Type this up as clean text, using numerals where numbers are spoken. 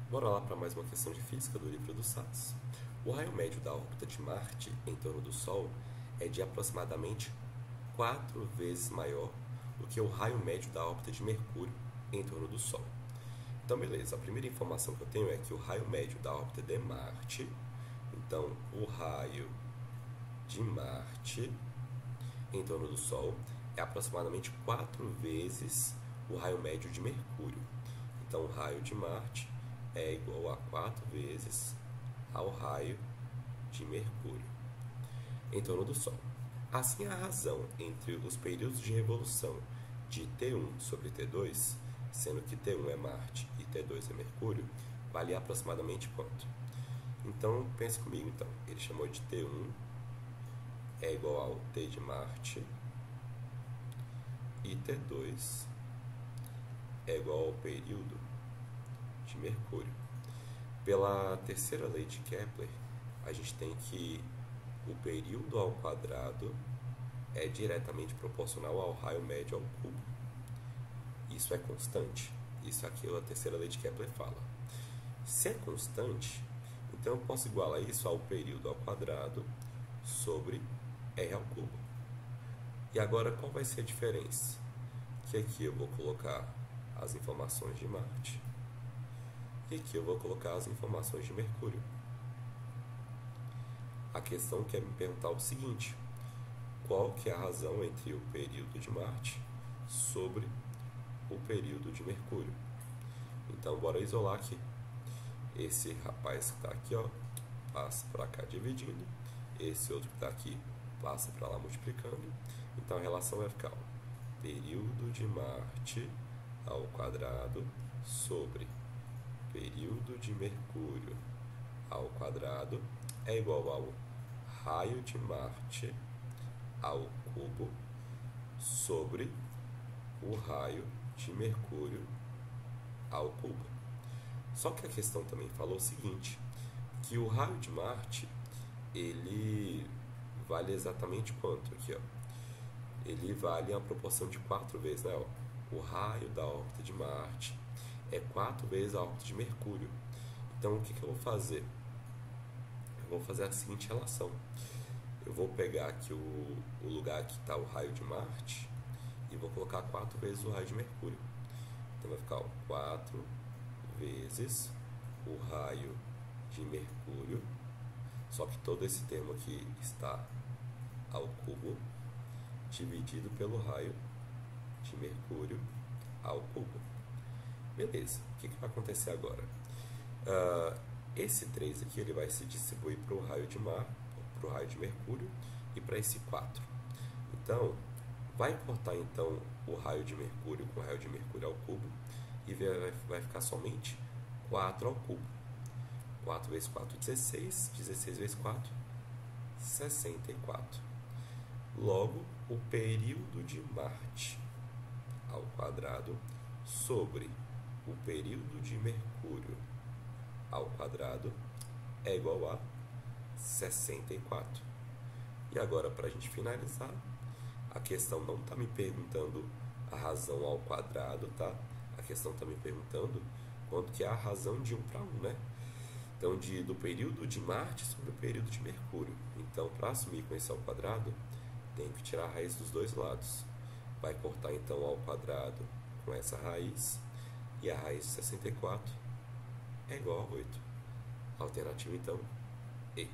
Bora lá para mais uma questão de física do livro do SAS. O raio médio da órbita de Marte em torno do Sol é de aproximadamente 4 vezes maior do que o raio médio da órbita de Mercúrio em torno do Sol. Então, beleza, a primeira informação que eu tenho é que o raio médio da órbita de Marte, então o raio de Marte em torno do Sol é aproximadamente 4 vezes o raio médio de Mercúrio. Então, o raio de Marte é igual a 4 vezes ao raio de Mercúrio em torno do Sol. Assim, a razão entre os períodos de revolução de T1 sobre T2, sendo que T1 é Marte e T2 é Mercúrio, vale aproximadamente quanto? Então, pense comigo, então. Ele chamou de T1 é igual ao T de Marte e T2 é igual ao período de Mercúrio. Pela terceira lei de Kepler, a gente tem que o período ao quadrado é diretamente proporcional ao raio médio ao cubo. Isso é constante. Isso é aquilo a terceira lei de Kepler fala. Se é constante, então eu posso igualar isso ao período ao quadrado sobre R ao cubo. E agora qual vai ser a diferença? Que aqui eu vou colocar as informações de Marte e aqui eu vou colocar as informações de Mercúrio. A questão quer me perguntar o seguinte: qual que é a razão entre o período de Marte sobre o período de Mercúrio? Então, bora isolar aqui. Esse rapaz que está aqui, ó, passa para cá dividindo. Esse outro que está aqui passa para lá multiplicando. Então, a relação vai ficar, ó, período de Marte ao quadrado sobre período de Mercúrio ao quadrado é igual ao raio de Marte ao cubo sobre o raio de Mercúrio ao cubo. Só que a questão também falou o seguinte, que o raio de Marte, ele vale exatamente quanto aqui, ó? Ele vale a proporção de 4 vezes, né? Ó, o raio da órbita de Marte é 4 vezes a órbita de Mercúrio. Então, o que eu vou fazer? Eu vou fazer a seguinte relação. Eu vou pegar aqui o lugar que está o raio de Marte e vou colocar 4 vezes o raio de Mercúrio. Então, vai ficar, ó, 4 vezes o raio de Mercúrio, só que todo esse termo aqui está ao cubo, dividido pelo raio de Mercúrio ao cubo. Beleza, o que vai acontecer agora? Esse 3 aqui ele vai se distribuir para o raio de Mar, para o raio de Mercúrio e para esse 4. Então, vai cortar então o raio de Mercúrio com o raio de Mercúrio ao cubo e vai ficar somente 4 ao cubo. 4 vezes 4, 16. 16 vezes 4, 64. Logo, o período de Marte ao quadrado sobre o período de Mercúrio ao quadrado é igual a 64. E agora, para a gente finalizar, a questão não está me perguntando a razão ao quadrado, tá? A questão está me perguntando quanto que é a razão de 1 para 1, né? Então, do período de Marte sobre o período de Mercúrio. Então, para assumir com esse ao quadrado, tenho que tirar a raiz dos dois lados. Vai cortar, então, ao quadrado com essa raiz. E a raiz de 64 é igual a 8. Alternativa, então, E.